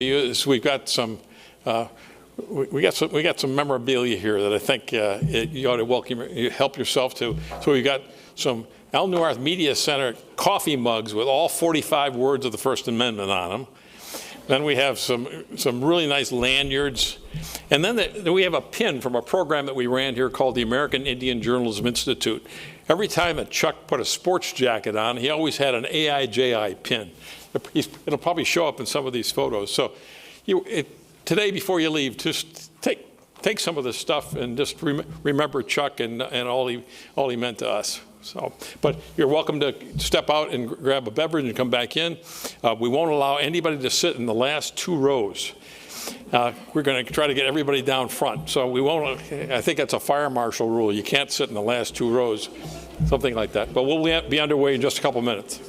We've got some we got some memorabilia here that I think you ought to welcome, you help yourself to. So we've got some Al Neuharth Media Center coffee mugs with all 45 words of the First Amendment on them. Then we have some really nice lanyards. And then we have a pin from a program that we ran here called the American Indian Journalism Institute. Every time that Chuck put a sports jacket on, he always had an AIJI pin. It'll probably show up in some of these photos. So today, before you leave, just take some of this stuff and just remember Chuck and all he meant to us. So, but you're welcome to step out and grab a beverage and come back in. We won't allow anybody to sit in the last 2 rows. We're going to try to get everybody down front. So we won't, I think that's a fire marshal rule. You can't sit in the last 2 rows, something like that. But we'll be underway in just a couple minutes.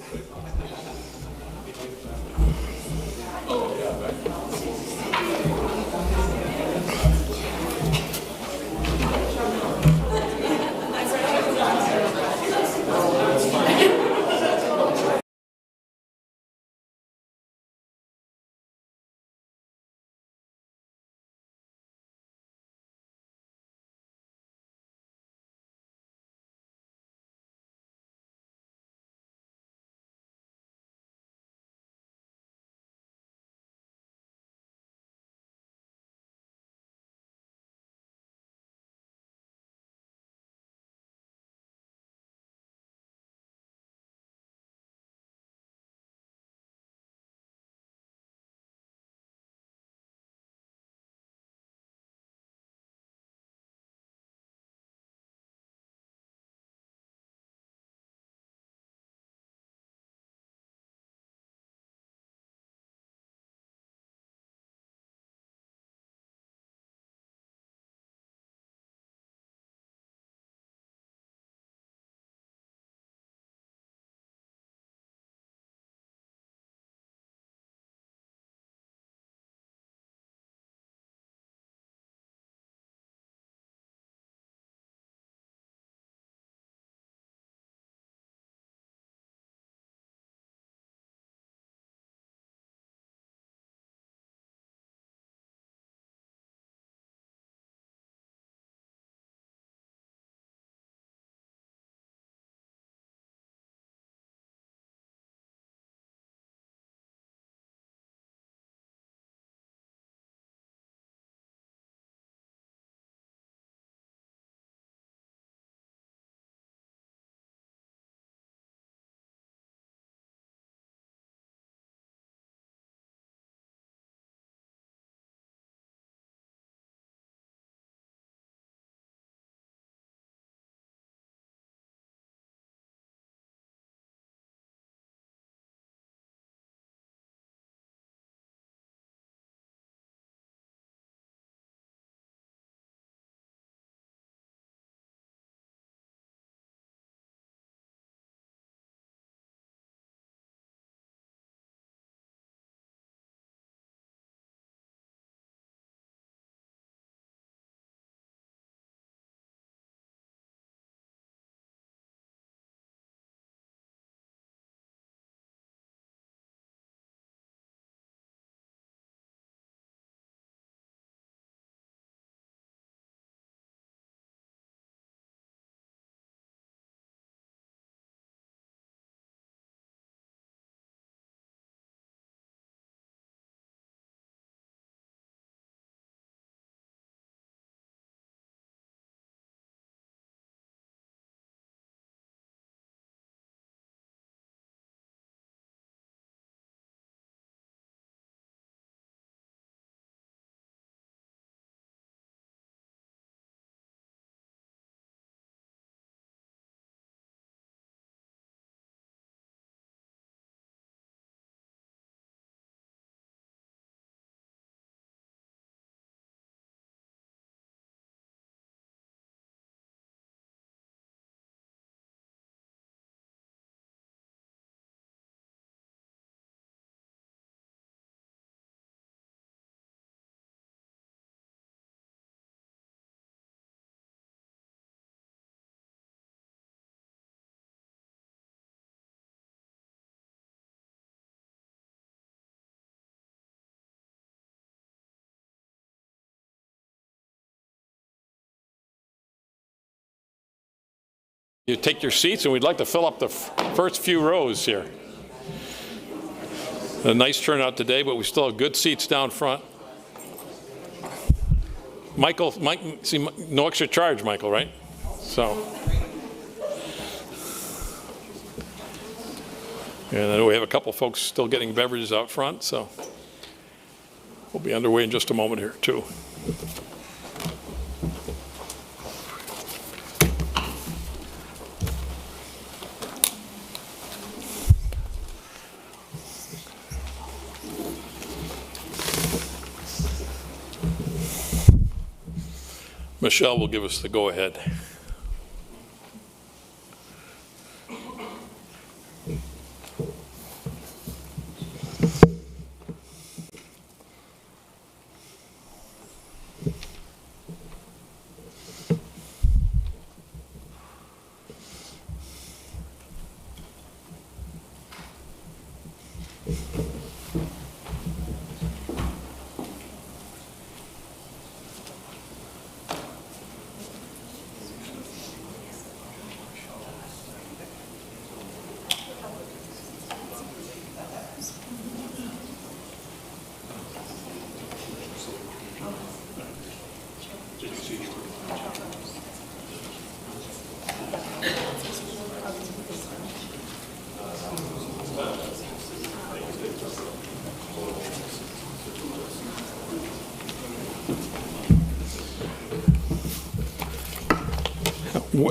You take your seats, and we'd like to fill up the first few rows here. A nice turnout today, but we still have good seats down front. Mike, see, no extra charge, Michael, right? So, and I know we have a couple folks still getting beverages out front, so we'll be underway in just a moment here, too. Michelle will give us the go-ahead.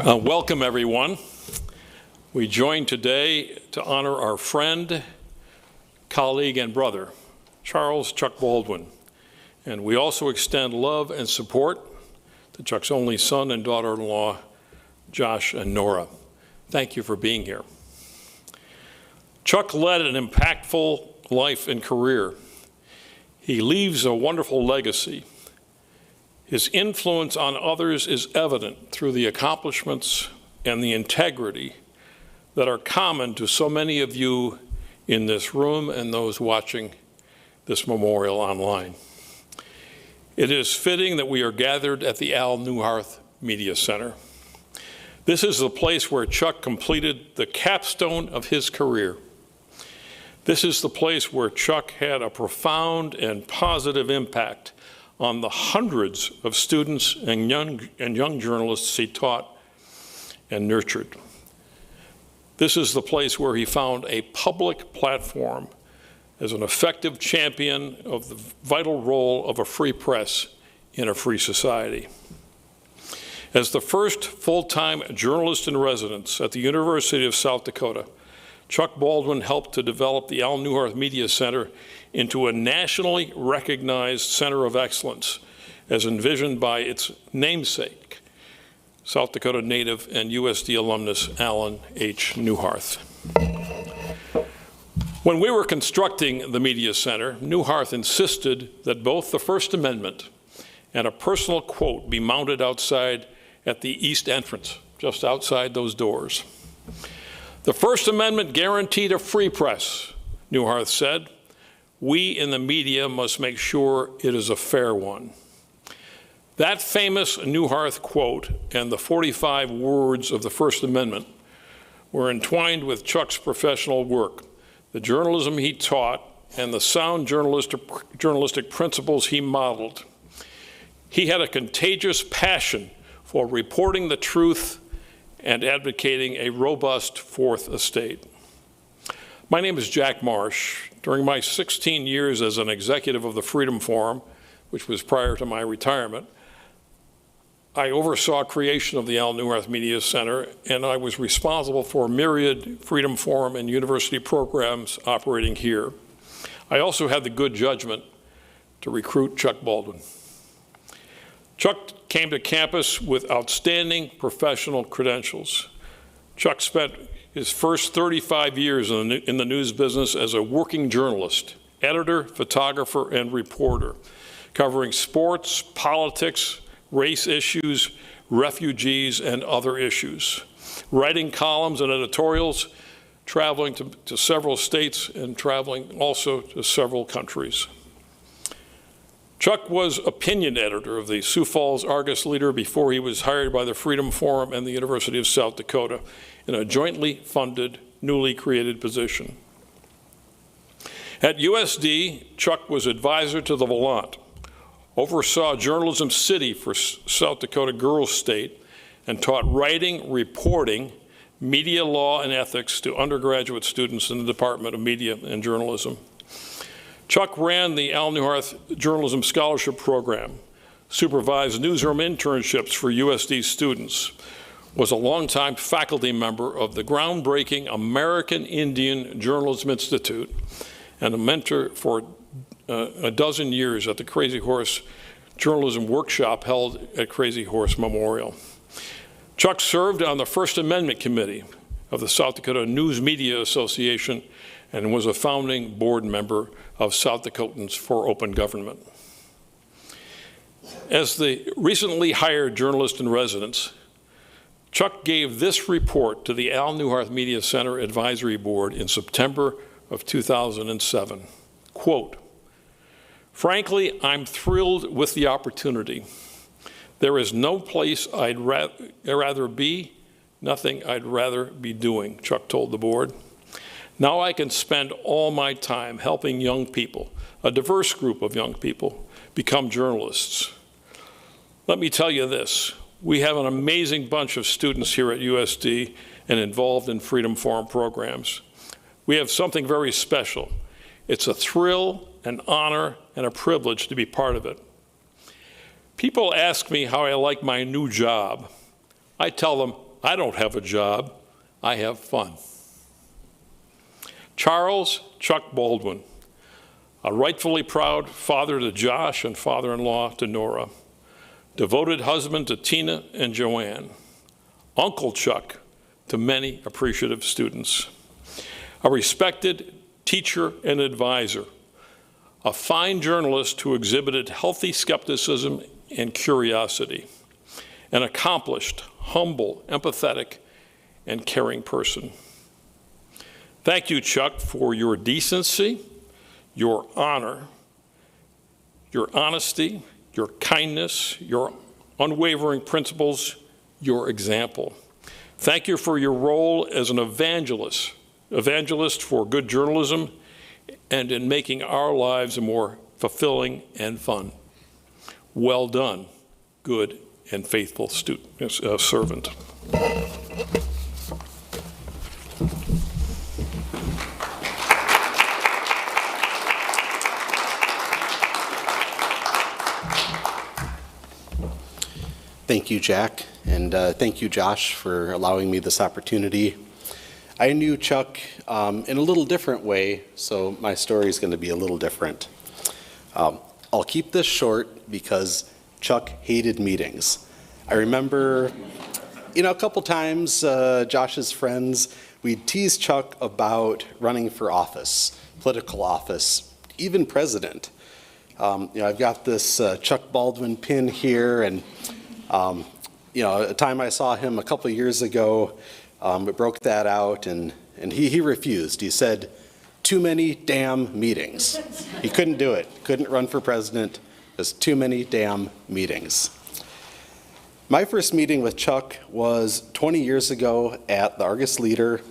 Welcome, everyone. We join today to honor our friend, colleague, and brother, Charles Chuck Baldwin. And we also extend love and support to Chuck's only son and daughter-in-law, Josh and Nora. Thank you for being here. Chuck led an impactful life and career. He leaves a wonderful legacy. His influence on others is evident through the accomplishments and the integrity that are common to so many of you in this room and those watching this memorial online. It is fitting that we are gathered at the Al Neuharth Media Center. This is the place where Chuck completed the capstone of his career. This is the place where Chuck had a profound and positive impact on the hundreds of students and young journalists he taught and nurtured. This is the place where he found a public platform as an effective champion of the vital role of a free press in a free society. As the first full-time journalist in residence at the University of South Dakota, Chuck Baldwin helped to develop the Al Neuharth Media Center into a nationally recognized center of excellence as envisioned by its namesake, South Dakota native and USD alumnus Alan H. Neuharth. When we were constructing the Media Center, Neuharth insisted that both the First Amendment and a personal quote be mounted outside at the east entrance, just outside those doors. The First Amendment guaranteed a free press, Neuharth said. We in the media must make sure it is a fair one. That famous Neuharth quote and the 45 words of the First Amendment were entwined with Chuck's professional work, the journalism he taught, and the sound journalistic principles he modeled. He had a contagious passion for reporting the truth and advocating a robust Fourth Estate. My name is Jack Marsh. During my 16 years as an executive of the Freedom Forum, which was prior to my retirement, I oversaw creation of the Al Neuharth Media Center, and I was responsible for myriad Freedom Forum and university programs operating here. I also had the good judgment to recruit Chuck Baldwin. Chuck came to campus with outstanding professional credentials. Chuck spent his first 35 years in the news business as a working journalist, editor, photographer, and reporter, covering sports, politics, race issues, refugees, and other issues, writing columns and editorials, traveling to several states, and traveling also to several countries. Chuck was opinion editor of the Sioux Falls Argus-Leader before he was hired by the Freedom Forum and the University of South Dakota in a jointly funded, newly created position. At USD, Chuck was advisor to the Volant, oversaw Journalism City for South Dakota Girls State, and taught writing, reporting, media law, and ethics to undergraduate students in the Department of Media and Journalism. Chuck ran the Al Neuharth Journalism Scholarship Program, supervised newsroom internships for USD students, was a longtime faculty member of the groundbreaking American Indian Journalism Institute, and a mentor for a dozen years at the Crazy Horse journalism workshop held at Crazy Horse Memorial. Chuck served on the First Amendment Committee of the South Dakota News Media Association and was a founding board member of South Dakotans for Open Government. As the recently hired journalist in residence, Chuck gave this report to the Al Newharth Media Center Advisory Board in September of 2007. Quote, "Frankly, I'm thrilled with the opportunity. There is no place I'd rather be, nothing I'd rather be doing," Chuck told the board. "Now I can spend all my time helping young people, a diverse group of young people, become journalists. Let me tell you this, we have an amazing bunch of students here at USD and involved in Freedom Forum programs. We have something very special. It's a thrill, an honor, and a privilege to be part of it. People ask me how I like my new job. I tell them, I don't have a job, I have fun." Charles Chuck Baldwin, a rightfully proud father to Josh and father-in-law to Nora, devoted husband to Tina and Joanne, Uncle Chuck to many appreciative students, a respected teacher and advisor, a fine journalist who exhibited healthy skepticism and curiosity, an accomplished, humble, empathetic, and caring person. Thank you, Chuck, for your decency, your honor, your honesty, your kindness, your unwavering principles, your example. Thank you for your role as an evangelist for good journalism and in making our lives more fulfilling and fun. Well done, good and faithful servant. Thank you, Jack, and thank you, Josh, for allowing me this opportunity. I knew Chuck in a little different way, so my story is going to be a little different. I'll keep this short because Chuck hated meetings. I remember, a couple times, Josh's friends, we'd tease Chuck about running for office, political office, even president. I've got this Chuck Baldwin pin here, and a time I saw him a couple of years ago, it broke that out, and he refused. He said, "Too many damn meetings." He couldn't do it, couldn't run for president. There's too many damn meetings. My first meeting with Chuck was 20 years ago at the Argus Leader.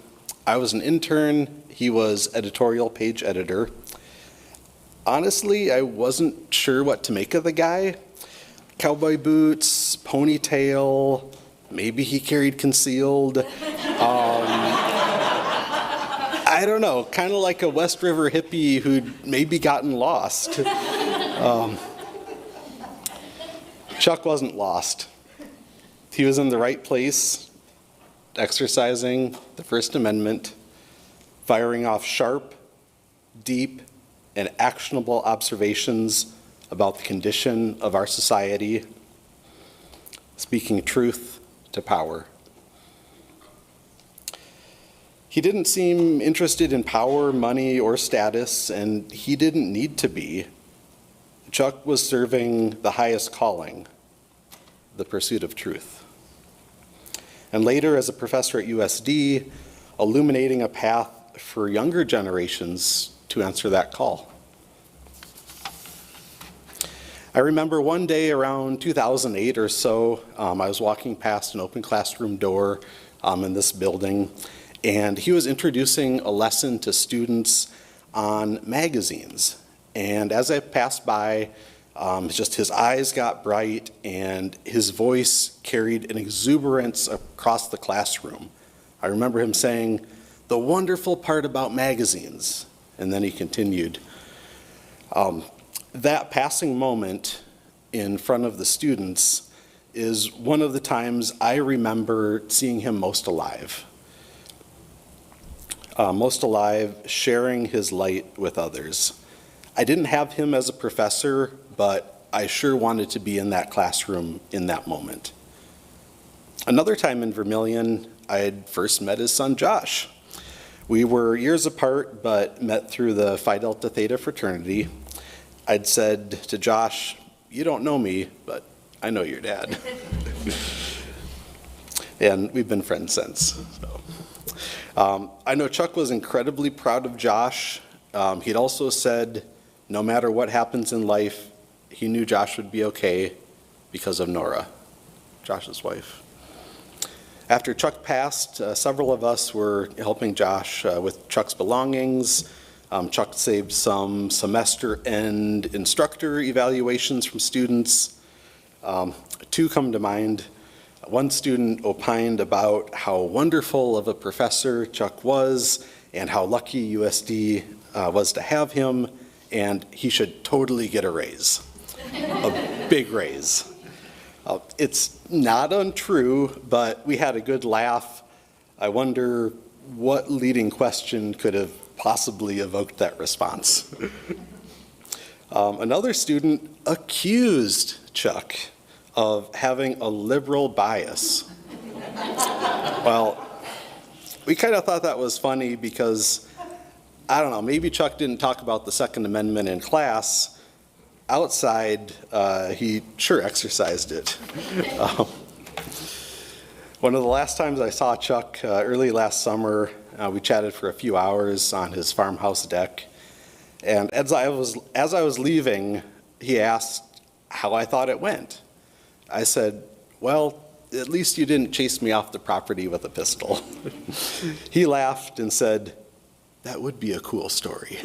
I was an intern, he was editorial page editor. Honestly, I wasn't sure what to make of the guy. Cowboy boots, ponytail, maybe he carried concealed. I don't know, kind of like a West River hippie who'd maybe gotten lost. Chuck wasn't lost. He was in the right place, exercising the First Amendment, firing off sharp, deep, and actionable observations about the condition of our society, speaking truth to power. He didn't seem interested in power, money, or status, and he didn't need to be. Chuck was serving the highest calling, the pursuit of truth. And later, as a professor at USD, illuminating a path for younger generations to answer that call. I remember one day around 2008 or so, I was walking past an open classroom door in this building, and he was introducing a lesson to students on magazines. And as I passed by, just his eyes got bright and his voice carried an exuberance across the classroom. I remember him saying, "The wonderful part about magazines," and then he continued. That passing moment in front of the students is one of the times I remember seeing him most alive. Sharing his light with others. I didn't have him as a professor, but I sure wanted to be in that classroom in that moment. Another time in Vermilion, I had first met his son, Josh. We were years apart, but met through the Phi Delta Theta fraternity. I'd said to Josh, "You don't know me, but I know your dad." And we've been friends since. So. I know Chuck was incredibly proud of Josh. He'd also said, no matter what happens in life, he knew Josh would be okay because of Nora, Josh's wife. After Chuck passed, several of us were helping Josh with Chuck's belongings. Chuck saved some semester-end instructor evaluations from students. Two come to mind. One student opined about how wonderful of a professor Chuck was and how lucky USD was to have him, and he should totally get a raise, a big raise. It's not untrue, but we had a good laugh. I wonder what leading question could have possibly evoked that response. Another student accused Chuck of having a liberal bias. Well, we kind of thought that was funny because, I don't know, maybe Chuck didn't talk about the Second Amendment in class. Outside, he sure exercised it. One of the last times I saw Chuck, early last summer, we chatted for a few hours on his farmhouse deck. And as I was leaving, he asked how I thought it went. I said, "Well, at least you didn't chase me off the property with a pistol." He laughed and said, "That would be a cool story."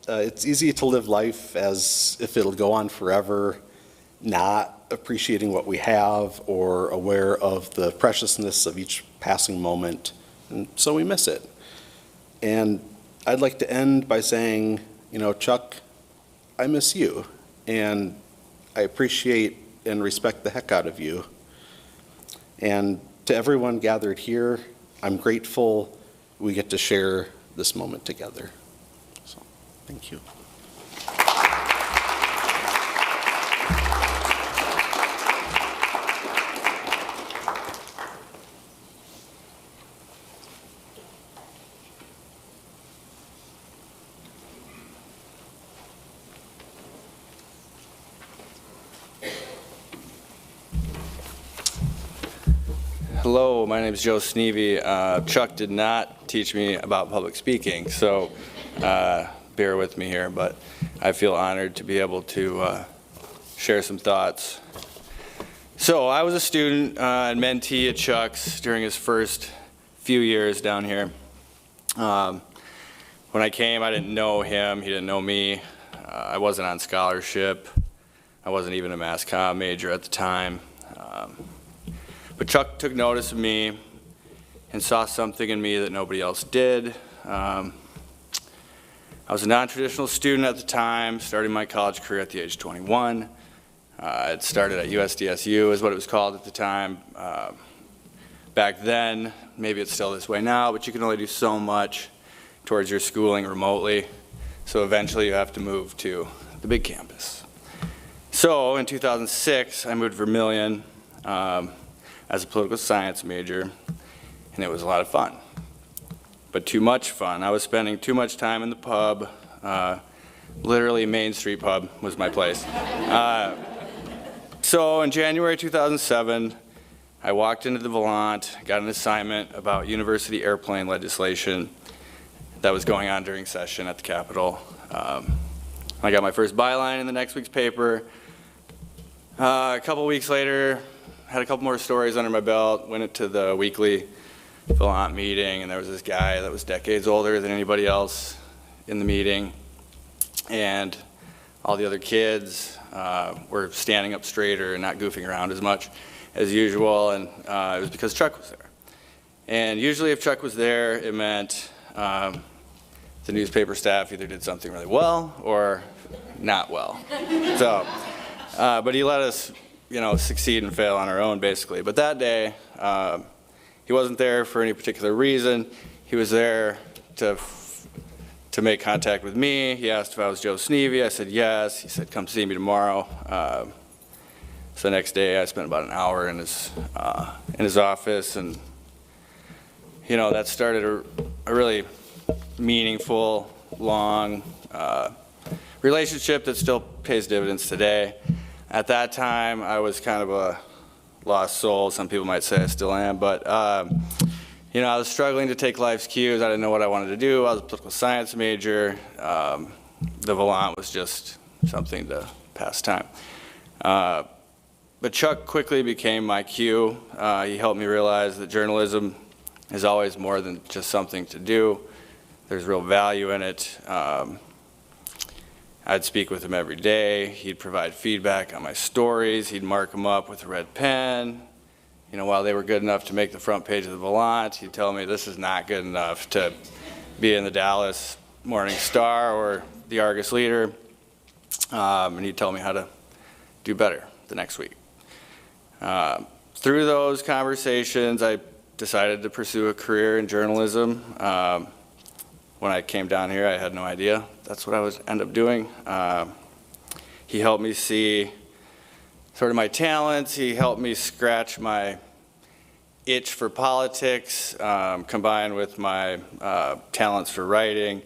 It's easy to live life as if it'll go on forever, not appreciating what we have or aware of the preciousness of each passing moment, and so we miss it. And I'd like to end by saying, Chuck, I miss you, and I appreciate and respect the heck out of you. And to everyone gathered here, I'm grateful we get to share this moment together. So, thank you. Hello, my name is Joe Sneevy. Chuck did not teach me about public speaking, so bear with me here, but I feel honored to be able to share some thoughts. So I was a student and mentee at Chuck's during his first few years down here. When I came, I didn't know him, he didn't know me. I wasn't on scholarship. I wasn't even a mass comm major at the time. But Chuck took notice of me and saw something in me that nobody else did. I was a non-traditional student at the time, starting my college career at the age of 21. It started at USDSU, is what it was called at the time. Back then, maybe it's still this way now, but you can only do so much towards your schooling remotely. So eventually you have to move to the big campus. So in 2006, I moved to Vermilion as a political science major, and it was a lot of fun, but too much fun. I was spending too much time in the pub. Literally Main Street Pub was my place. So in January 2007, I walked into the Volant, got an assignment about university airplane legislation that was going on during session at the Capitol. I got my first byline in the next week's paper. A couple weeks later, had a couple more stories under my belt, went into the weekly Volant meeting, and there was this guy that was decades older than anybody else in the meeting, and all the other kids were standing up straighter and not goofing around as much as usual, and it was because Chuck was there. And usually if Chuck was there, it meant the newspaper staff either did something really well or not well. So, but he let us succeed and fail on our own, basically. But that day, he wasn't there for any particular reason. He was there to to make contact with me. He asked if I was Joe Sneevy. I said yes. He said, come see me tomorrow. So the next day I spent about an hour in his office, and that started a really meaningful, long relationship that still pays dividends today. At that time, I was kind of a lost soul. Some people might say I still am, but I was struggling to take life's cues. I didn't know what I wanted to do. I was a political science major. The Volant was just something to pass time. But Chuck quickly became my cue. He helped me realize that journalism is always more than just something to do. There's real value in it. I'd speak with him every day. He'd provide feedback on my stories. He'd mark them up with a red pen. While they were good enough to make the front page of the Volant, he'd tell me this is not good enough to be in the Dallas Morning Star or the Argus Leader. And he'd tell me how to do better the next week. Through those conversations, I decided to pursue a career in journalism. When I came down here, I had no idea that's what I would end up doing. He helped me see sort of my talents. He helped me scratch my itch for politics, combined with my talents for writing.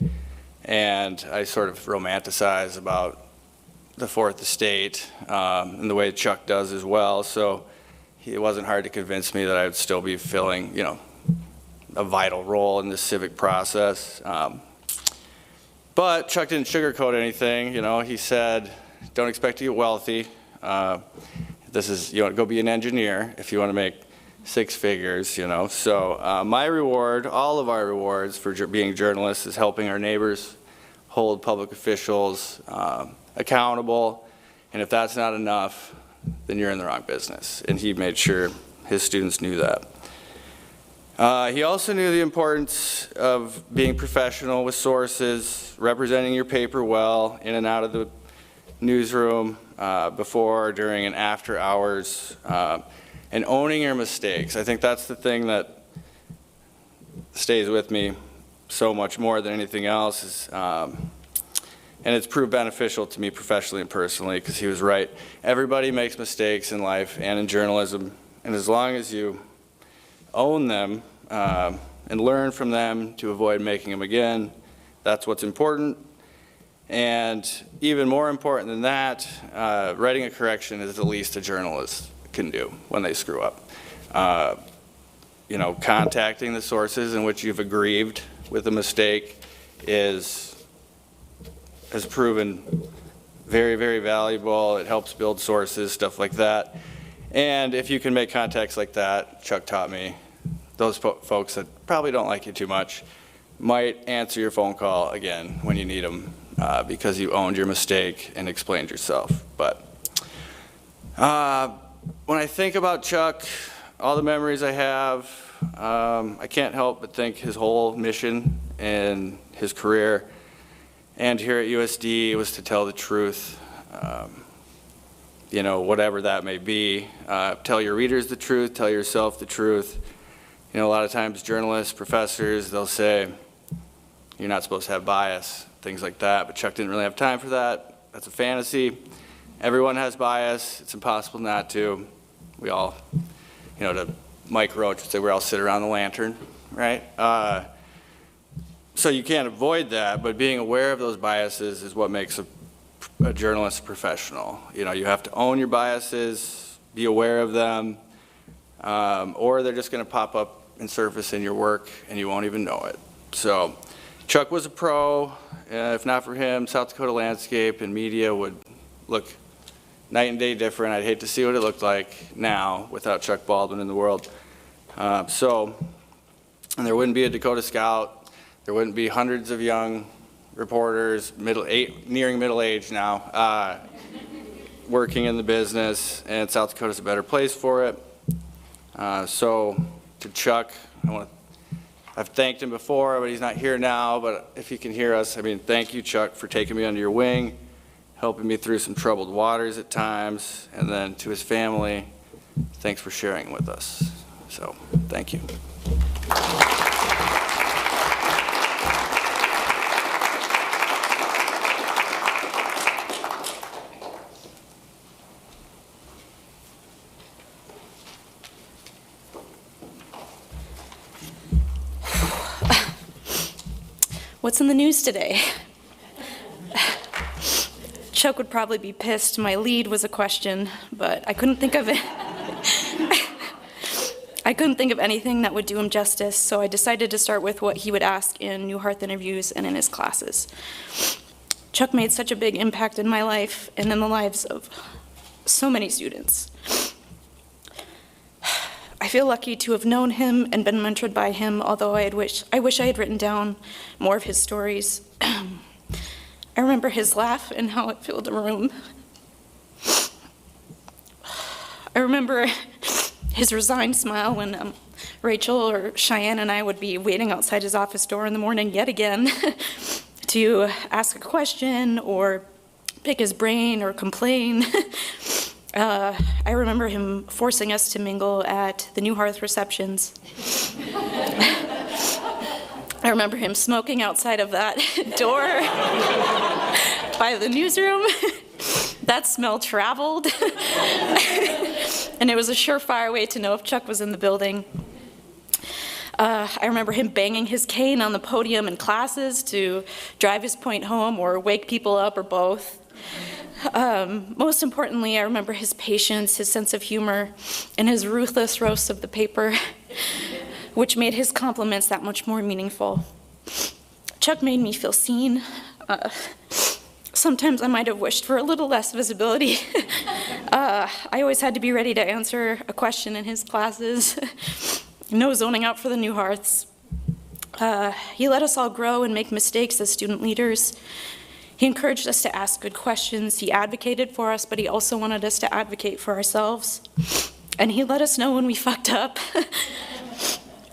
And I sort of romanticize about the Fourth Estate and the way Chuck does as well. So it wasn't hard to convince me that I would still be filling, a vital role in this civic process. But Chuck didn't sugarcoat anything. He said, don't expect to get wealthy. This is, go be an engineer if you want to make six figures, So my reward, all of our rewards for being journalists is helping our neighbors hold public officials accountable. And if that's not enough, then you're in the wrong business. And he made sure his students knew that. He also knew the importance of being professional with sources, representing your paper well in and out of the newsroom, before, during, and after hours, and owning your mistakes. I think that's the thing that stays with me so much more than anything else. Is, and it's proved beneficial to me professionally and personally, because he was right. Everybody makes mistakes in life and in journalism, and as long as you own them and learn from them to avoid making them again, that's what's important. And even more important than that, writing a correction is the least a journalist can do when they screw up. Contacting the sources in which you've aggrieved with a mistake has proven very, very valuable. It helps build sources, stuff like that. And if you can make contacts like that, Chuck taught me, those folks that probably don't like you too much might answer your phone call again when you need them, because you owned your mistake and explained yourself. But when I think about Chuck, all the memories I have, I can't help but think his whole mission and his career and here at USD was to tell the truth, whatever that may be. Tell your readers the truth, tell yourself the truth. A lot of times journalists, professors, they'll say, you're not supposed to have bias, things like that, but Chuck didn't really have time for that. That's a fantasy. Everyone has bias. It's impossible not to. We all, to Mike Roach would say, we all sit around the lantern, right? So you can't avoid that, but being aware of those biases is what makes a journalist professional. You have to own your biases, be aware of them, or they're just going to pop up and surface in your work and you won't even know it. So Chuck was a pro. If not for him, South Dakota landscape and media would look night and day different. I'd hate to see what it looked like now without Chuck Baldwin in the world. And there wouldn't be a Dakota Scout. There wouldn't be hundreds of young reporters, nearing middle age now, working in the business, and South Dakota's a better place for it. So to Chuck, I've thanked him before, but he's not here now, but if he can hear us, thank you, Chuck, for taking me under your wing, helping me through some troubled waters at times, and then to his family, thanks for sharing with us. So, thank you. What's in the news today? Chuck would probably be pissed. My lead was a question, but I couldn't think of it. I couldn't think of anything that would do him justice, so I decided to start with what he would ask in New Hearth interviews and in his classes. Chuck made such a big impact in my life and in the lives of so many students. I feel lucky to have known him and been mentored by him, although I wish I had written down more of his stories. I remember his laugh and how it filled the room. I remember his resigned smile when Rachel or Cheyenne and I would be waiting outside his office door in the morning yet again to ask a question or pick his brain or complain. I remember him forcing us to mingle at the New Hearth receptions. I remember him smoking outside of that door by the newsroom. That smell traveled. And it was a surefire way to know if Chuck was in the building. I remember him banging his cane on the podium in classes to drive his point home or wake people up or both. Most importantly, I remember his patience, his sense of humor, and his ruthless roast of the paper, which made his compliments that much more meaningful. Chuck made me feel seen. Sometimes I might have wished for a little less visibility. I always had to be ready to answer a question in his classes. No zoning out for the New Hearths. He let us all grow and make mistakes as student leaders. He encouraged us to ask good questions. He advocated for us, but he also wanted us to advocate for ourselves. And he let us know when we fucked up.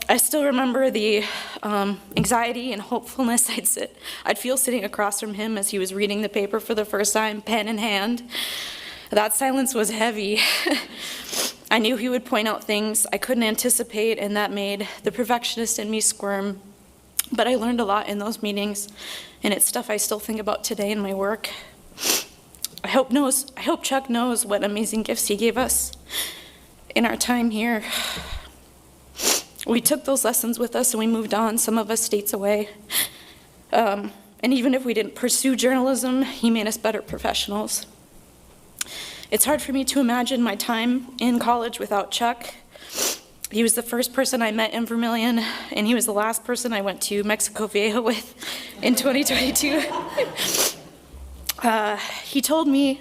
I still remember the anxiety and hopefulness I'd feel sitting across from him as he was reading the paper for the first time, pen in hand. That silence was heavy. I knew he would point out things I couldn't anticipate, and that made the perfectionist in me squirm. But I learned a lot in those meetings, and it's stuff I still think about today in my work. I hope Chuck knows what amazing gifts he gave us in our time here. We took those lessons with us and we moved on, some of us states away. And even if we didn't pursue journalism, he made us better professionals. It's hard for me to imagine my time in college without Chuck. He was the first person I met in Vermilion, and he was the last person I went to Mexico Viejo with in 2022. He told me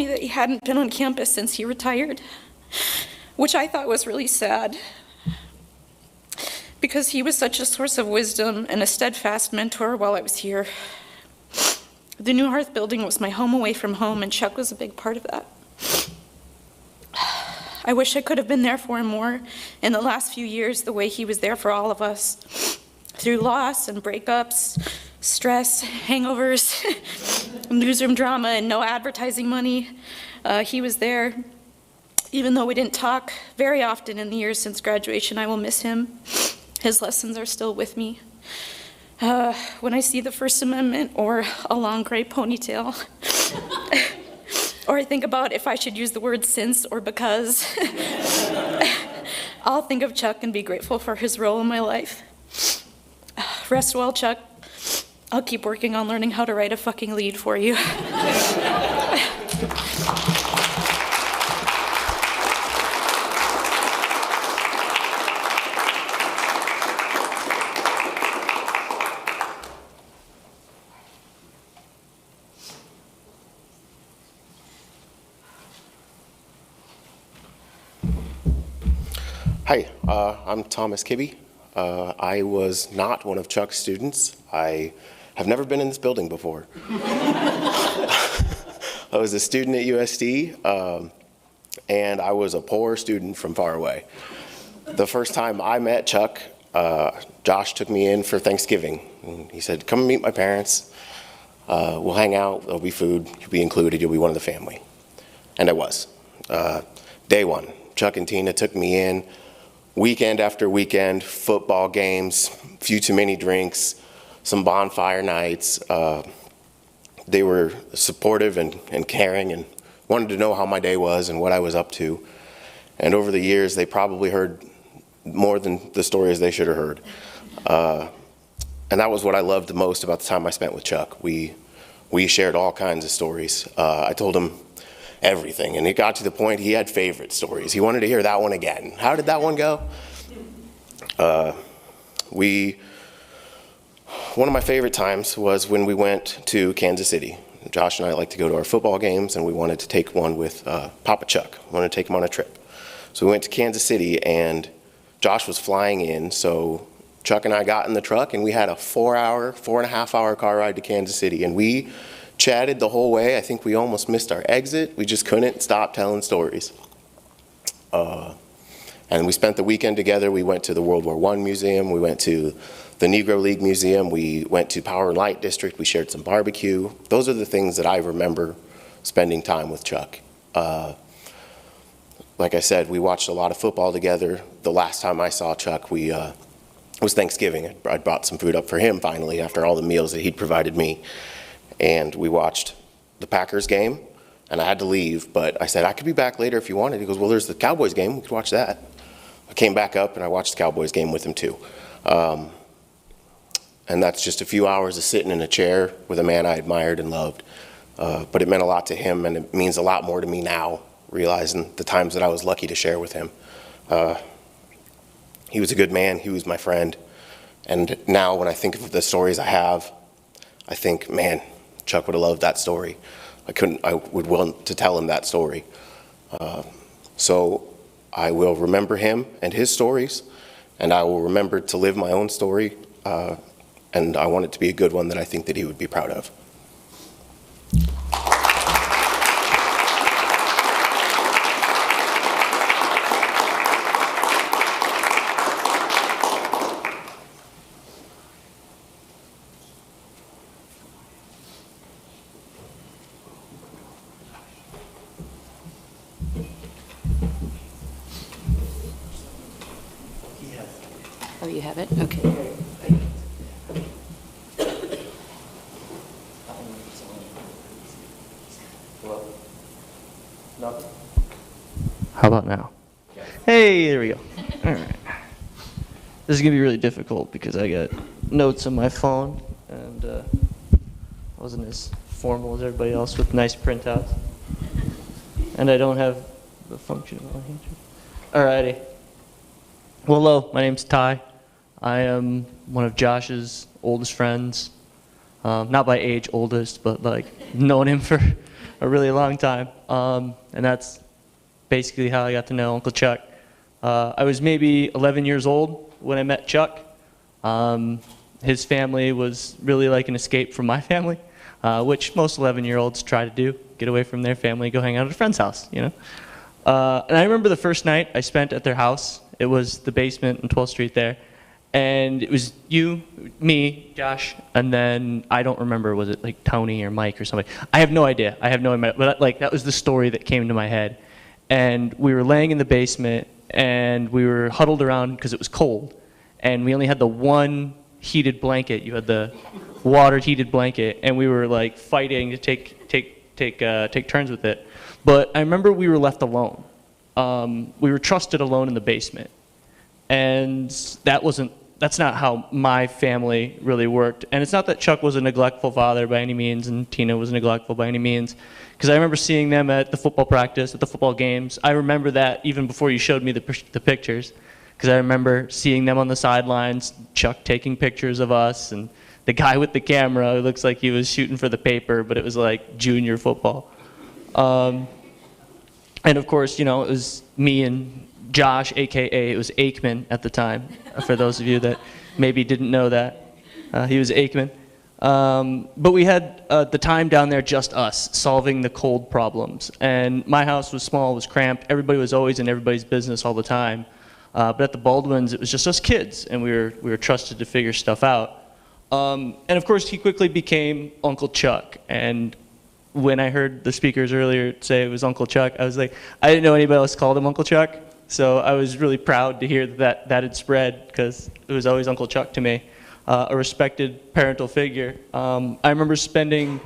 that he hadn't been on campus since he retired, which I thought was really sad, because he was such a source of wisdom and a steadfast mentor while I was here. The New Hearth building was my home away from home, and Chuck was a big part of that. I wish I could have been there for him more in the last few years, the way he was there for all of us. Through loss and breakups, stress, hangovers, newsroom drama, and no advertising money, he was there. Even though we didn't talk very often in the years since graduation, I will miss him. His lessons are still with me. When I see the First Amendment or a long gray ponytail, or I think about if I should use the word since or because, I'll think of Chuck and be grateful for his role in my life. Rest well, Chuck. I'll keep working on learning how to write a fucking lead for you. Hi, I'm Thomas Kibbe. I was not one of Chuck's students. I have never been in this building before. I was a student at USD, and I was a poor student from far away. The first time I met Chuck, Josh took me in for Thanksgiving. And he said, "Come meet my parents. We'll hang out. There'll be food. You'll be included. You'll be one of the family." And I was. Day one, Chuck and Tina took me in. Weekend after weekend, football games, few too many drinks, some bonfire nights. They were supportive and caring and wanted to know how my day was and what I was up to. And over the years, they probably heard more than the stories they should have heard. And that was what I loved the most about the time I spent with Chuck. We shared all kinds of stories. I told him everything, and it got to the point he had favorite stories. He wanted to hear that one again. How did that one go? One of my favorite times was when we went to Kansas City. Josh and I like to go to our football games, and we wanted to take one with Papa Chuck. We wanted to take him on a trip. So we went to Kansas City, and Josh was flying in, so Chuck and I got in the truck, and we had a 4.5 hour car ride to Kansas City, and we chatted the whole way. I think we almost missed our exit. We just couldn't stop telling stories. And we spent the weekend together. We went to the World War I Museum. We went to the Negro League Museum. We went to Power and Light District. We shared some barbecue. Those are the things that I remember spending time with Chuck. Like I said, we watched a lot of football together. The last time I saw Chuck, was Thanksgiving. I brought some food up for him finally after all the meals that he'd provided me. And we watched the Packers game, and I had to leave, but I said, I could be back later if you wanted. He goes, well, there's the Cowboys game. We could watch that. I came back up, and I watched the Cowboys game with him too. And that's just a few hours of sitting in a chair with a man I admired and loved. But it meant a lot to him, and it means a lot more to me now, realizing the times that I was lucky to share with him. He was a good man. He was my friend. And now when I think of the stories I have, I think, man, Chuck would have loved that story. I would want to tell him that story. So I will remember him and his stories, and I will remember to live my own story, and I want it to be a good one that I think that he would be proud of. Oh, you have it? Okay. How about now? Hey, there we go. All right. This is going to be really difficult because I got notes on my phone, and I wasn't as formal as everybody else with nice printouts. And I don't have the functional handshake. All righty. Well, hello, my name's Ty. I am one of Josh's oldest friends. Not by age oldest, but like known him for a really long time. And that's basically how I got to know Uncle Chuck. I was maybe 11 years old when I met Chuck. His family was really like an escape from my family, which most 11-year-olds try to do, get away from their family, go hang out at a friend's house, you know. And I remember the first night I spent at their house. It was the basement on 12th Street there. And it was you, me, Josh, and then I don't remember, was it like Tony or Mike or somebody? I have no idea. But like that was the story that came to my head. And we were laying in the basement, and we were huddled around because it was cold, and we only had the one heated blanket. You had the water heated blanket, and we were like fighting to take turns with it. But I remember we were left alone. We were trusted alone in the basement, and that's not how my family really worked. And it's not that Chuck was a neglectful father by any means, and Tina was neglectful by any means, because I remember seeing them at the football practice, at the football games. I remember that even before you showed me the pictures, because I remember seeing them on the sidelines, Chuck taking pictures of us, and the guy with the camera who looks like he was shooting for the paper, but it was like junior football. And of course, you know, it was me and Josh, AKA it was Aikman at the time, for those of you that maybe didn't know that. He was Aikman. But we had the time down there just us, solving the cold problems. And my house was small, was cramped. Everybody was always in everybody's business all the time. But at the Baldwins, it was just us kids, and we were trusted to figure stuff out. And of course, he quickly became Uncle Chuck. And when I heard the speakers earlier say it was Uncle Chuck, I was like, I didn't know anybody else called him Uncle Chuck. So I was really proud to hear that had spread, because it was always Uncle Chuck to me, a respected parental figure. I remember spending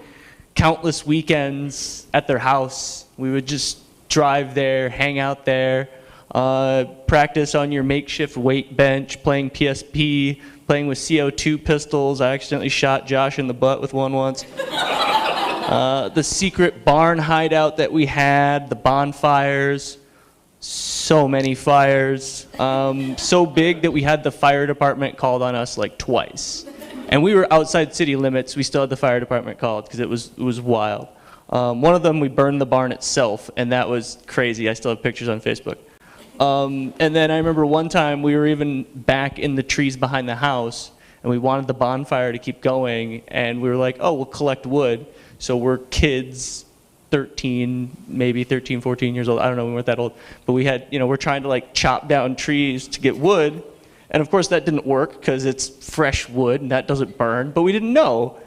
countless weekends at their house. We would just drive there, hang out there. practice on your makeshift weight bench, playing PSP, playing with CO2 pistols. I accidentally shot Josh in the butt with one once. The secret barn hideout that we had, the bonfires, so many fires, so big that we had the fire department called on us like twice. And we were outside city limits. We still had the fire department called because it was wild. One of them, we burned the barn itself, and that was crazy. I still have pictures on Facebook. And then I remember one time we were even back in the trees behind the house, and we wanted the bonfire to keep going, and we were like, oh, we'll collect wood. So we're kids, 13, maybe 13, 14 years old. I don't know, we weren't that old. But we had, we're trying to like chop down trees to get wood. And of course that didn't work because it's fresh wood and that doesn't burn. But we didn't know.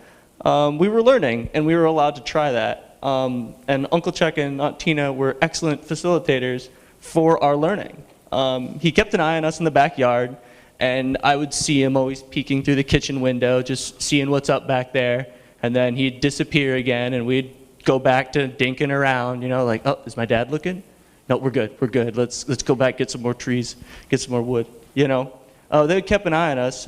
We were learning and we were allowed to try that. And Uncle Chuck and Aunt Tina were excellent facilitators for our learning. He kept an eye on us in the backyard, and I would see him always peeking through the kitchen window, just seeing what's up back there. And then he'd disappear again, and we'd go back to dinking around, like, oh, is my dad looking? No, we're good. Let's go back, get some more trees, get some more wood, They kept an eye on us,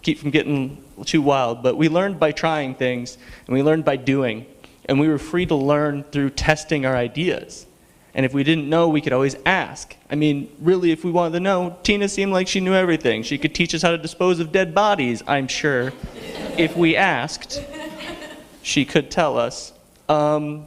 keep from getting too wild. But we learned by trying things, and we learned by doing. And we were free to learn through testing our ideas. And if we didn't know, we could always ask. I mean, really, if we wanted to know, Tina seemed like she knew everything. She could teach us how to dispose of dead bodies, I'm sure. If we asked, she could tell us. But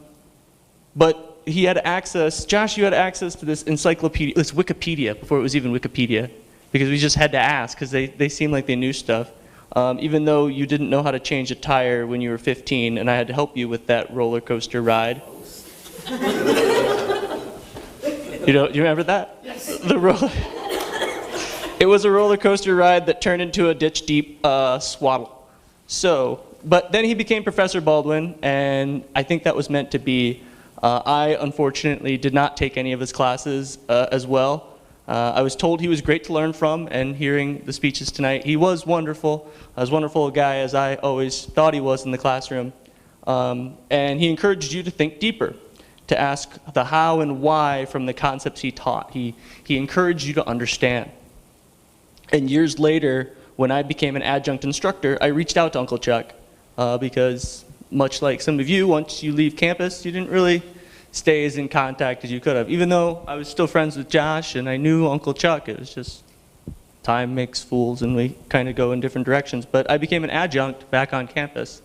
he had access, Josh, you had access to this encyclopedia, this Wikipedia, before it was even Wikipedia, because we just had to ask, because they seemed like they knew stuff. Even though you didn't know how to change a tire when you were 15, and I had to help you with that roller coaster ride. You remember that? Yes. It was a roller coaster ride that turned into a ditch deep swaddle. But then he became Professor Baldwin, and I think that was meant to be. I, unfortunately, did not take any of his classes as well. I was told he was great to learn from, and hearing the speeches tonight, he was wonderful. As wonderful a guy as I always thought he was in the classroom. And he encouraged you to think deeper, to ask the how and why from the concepts he taught. He encouraged you to understand. And years later, when I became an adjunct instructor, I reached out to Uncle Chuck because, much like some of you, once you leave campus, you didn't really stay as in contact as you could have. Even though I was still friends with Josh and I knew Uncle Chuck, it was just time makes fools and we kind of go in different directions. But I became an adjunct back on campus.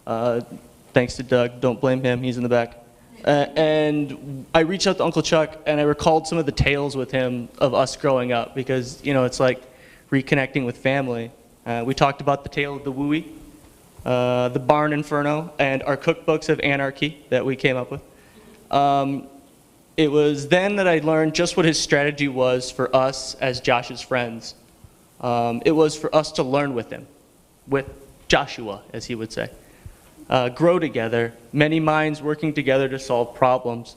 Thanks to Doug, don't blame him, he's in the back. And I reached out to Uncle Chuck and I recalled some of the tales with him of us growing up because, it's like reconnecting with family. We talked about the tale of the Wooey, the Barn Inferno, and our cookbooks of anarchy that we came up with. It was then that I learned just what his strategy was for us as Josh's friends. It was for us to learn with him, with Joshua, as he would say. Grow together, many minds working together to solve problems.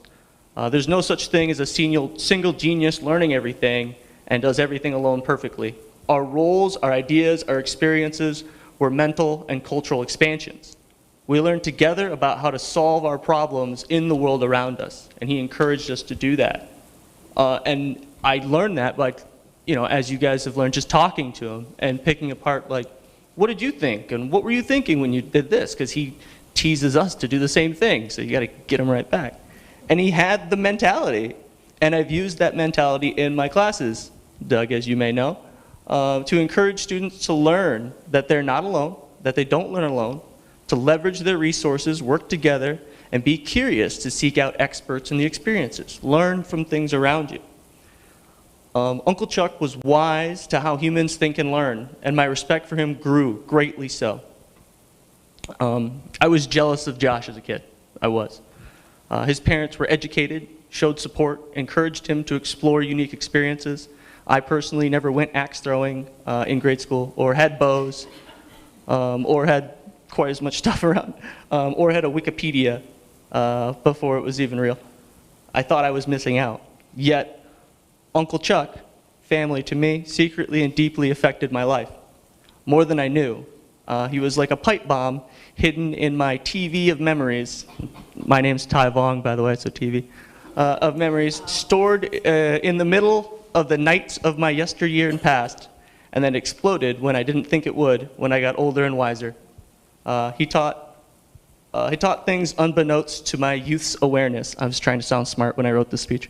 There's no such thing as a single genius learning everything and does everything alone perfectly. Our roles, our ideas, our experiences were mental and cultural expansions. We learned together about how to solve our problems in the world around us, and he encouraged us to do that. And I learned that by, as you guys have learned, just talking to him and picking apart, like, what did you think? And what were you thinking when you did this? Because he teases us to do the same thing, so you got to get him right back. And he had the mentality, and I've used that mentality in my classes, Doug, as you may know, to encourage students to learn that they're not alone, that they don't learn alone, to leverage their resources, work together, and be curious to seek out experts in the experiences. Learn from things around you. Uncle Chuck was wise to how humans think and learn, and my respect for him grew greatly so. I was jealous of Josh as a kid. I was. His parents were educated, showed support, encouraged him to explore unique experiences. I personally never went axe throwing in grade school, or had bows, or had quite as much stuff around, or had a Wikipedia before it was even real. I thought I was missing out. Yet, Uncle Chuck, family to me, secretly and deeply affected my life. More than I knew. He was like a pipe bomb hidden in my TV of memories. My name's Ty Vong, by the way, so TV. of memories stored in the middle of the nights of my yesteryear and past, and then exploded when I didn't think it would when I got older and wiser. He taught things unbeknownst to my youth's awareness. I was trying to sound smart when I wrote this speech.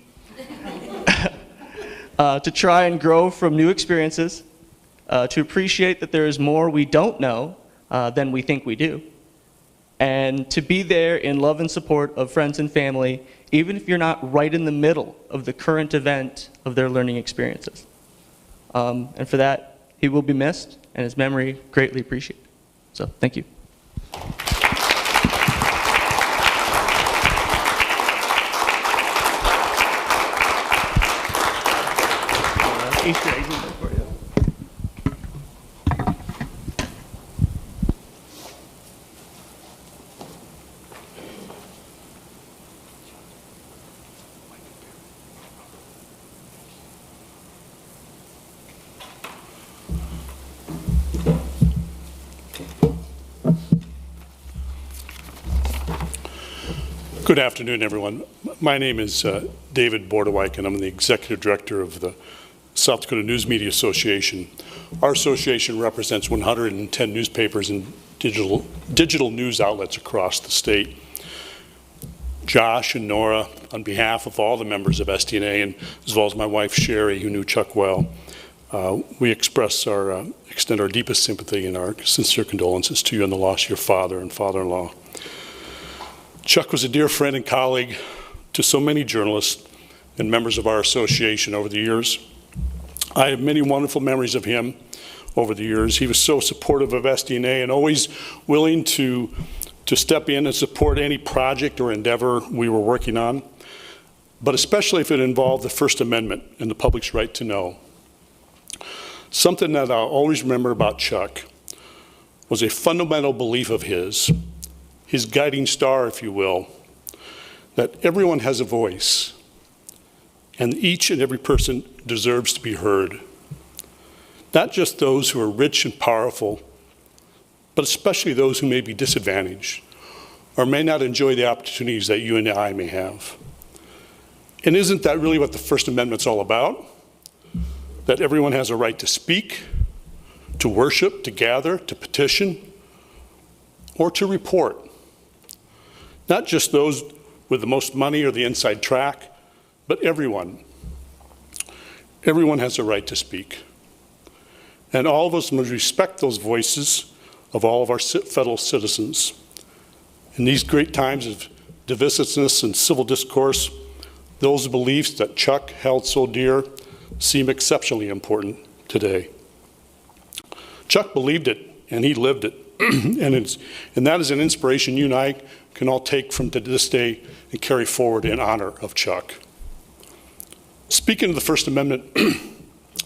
To try and grow from new experiences, to appreciate that there is more we don't know than we think we do, and to be there in love and support of friends and family, even if you're not right in the middle of the current event of their learning experiences. And for that, he will be missed, and his memory greatly appreciated. So, thank you. Easter eggs in there for you. Good afternoon, everyone. My name is David Bordewijk, and I'm the Executive Director of the South Dakota News Media Association. Our association represents 110 newspapers and digital news outlets across the state. Josh and Nora, on behalf of all the members of SDNA, and as well as my wife Sherry, who knew Chuck well, we extend our deepest sympathy and our sincere condolences to you on the loss of your father and father-in-law. Chuck was a dear friend and colleague to so many journalists and members of our association over the years. I have many wonderful memories of him over the years. He was so supportive of SDNA and always willing to step in and support any project or endeavor we were working on, but especially if it involved the First Amendment and the public's right to know. Something that I'll always remember about Chuck was a fundamental belief of his guiding star, if you will, that everyone has a voice, and each and every person deserves to be heard. Not just those who are rich and powerful, but especially those who may be disadvantaged or may not enjoy the opportunities that you and I may have. And isn't that really what the First Amendment's all about? That everyone has a right to speak, to worship, to gather, to petition, or to report. Not just those with the most money or the inside track, but everyone. Everyone has a right to speak. And all of us must respect those voices of all of our fellow citizens. In these great times of divisiveness and civil discourse, those beliefs that Chuck held so dear seem exceptionally important today. Chuck believed it, and he lived it. and that is an inspiration you and I can all take from to this day and carry forward in honor of Chuck. Speaking of the First Amendment,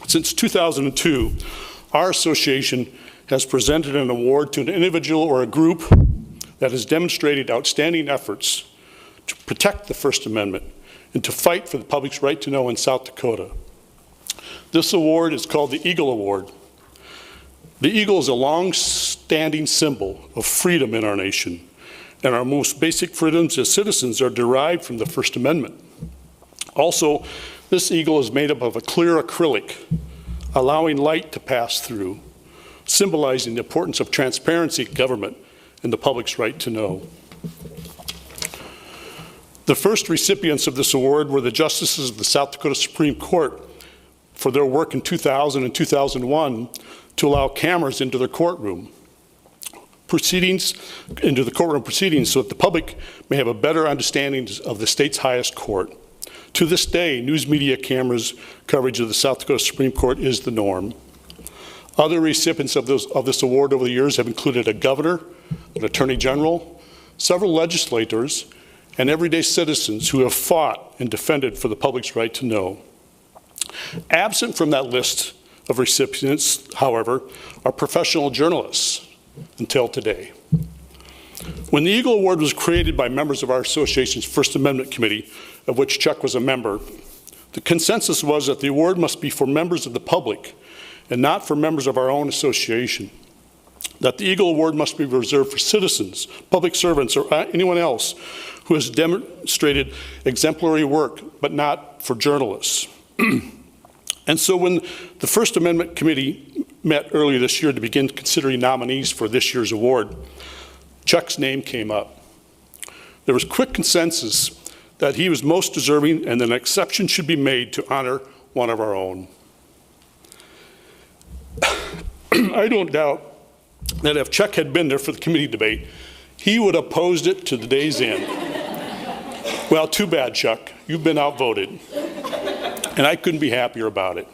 since 2002, our association has presented an award to an individual or a group that has demonstrated outstanding efforts to protect the First Amendment and to fight for the public's right to know in South Dakota. This award is called the Eagle Award. The eagle is a long-standing symbol of freedom in our nation, and our most basic freedoms as citizens are derived from the First Amendment. Also, this eagle is made up of a clear acrylic, allowing light to pass through, symbolizing the importance of transparency in government and the public's right to know. The first recipients of this award were the justices of the South Dakota Supreme Court for their work in 2000 and 2001 to allow cameras into the courtroom proceedings so that the public may have a better understanding of the state's highest court. To this day, news media cameras coverage of the South Dakota Supreme Court is the norm. Other recipients of this award over the years have included a governor, an attorney general, several legislators, and everyday citizens who have fought and defended for the public's right to know. Absent from that list of recipients, however, are professional journalists until today. When the Eagle Award was created by members of our association's First Amendment Committee, of which Chuck was a member, the consensus was that the award must be for members of the public and not for members of our own association. That the Eagle Award must be reserved for citizens, public servants, or anyone else who has demonstrated exemplary work, but not for journalists. And so when the First Amendment Committee met earlier this year to begin considering nominees for this year's award, Chuck's name came up. There was quick consensus that he was most deserving and that an exception should be made to honor one of our own. I don't doubt that if Chuck had been there for the committee debate, he would have opposed it to the day's end. Well, too bad, Chuck. You've been outvoted. And I couldn't be happier about it.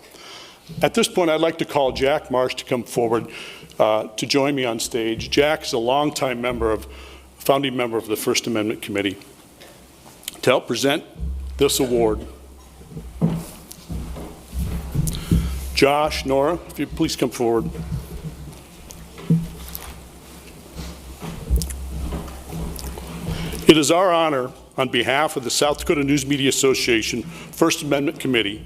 At this point, I'd like to call Jack Marsh to come forward to join me on stage. Jack is a longtime founding member of the First Amendment Committee, to help present this award. Josh, Nora, if you please come forward. It is our honor, on behalf of the South Dakota News Media Association First Amendment Committee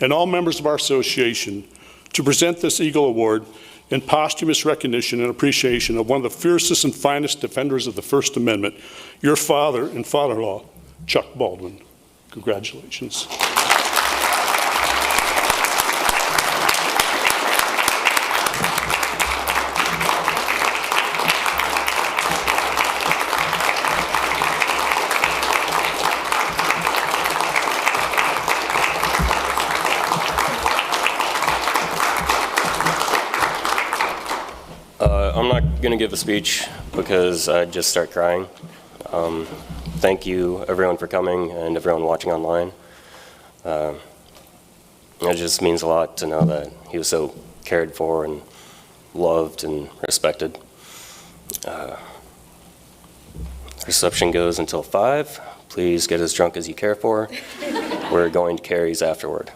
and all members of our association, to present this Eagle Award in posthumous recognition and appreciation of one of the fiercest and finest defenders of the First Amendment, your father and father-in-law, Chuck Baldwin. Congratulations. I'm not going to give a speech because I'd just start crying. Thank you, everyone, for coming and everyone watching online. It just means a lot to know that he was so cared for and loved and respected. Reception goes until 5. Please get as drunk as you care for. We're going to Carrie's afterward.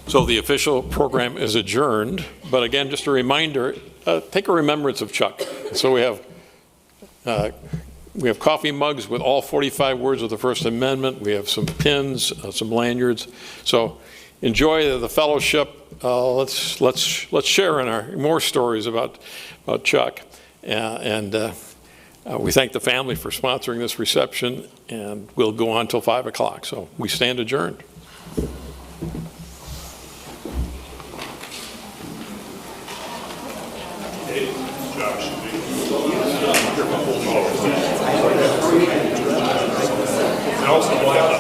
So the official program is adjourned, but again, just a reminder, take a remembrance of Chuck. So we have coffee mugs with all 45 words of the First Amendment. We have some pins, some lanyards. So enjoy the fellowship. Let's share in our more stories about Chuck. And we thank the family for sponsoring this reception, and we'll go on till 5 o'clock. So we stand adjourned. Josh. And also, we'll have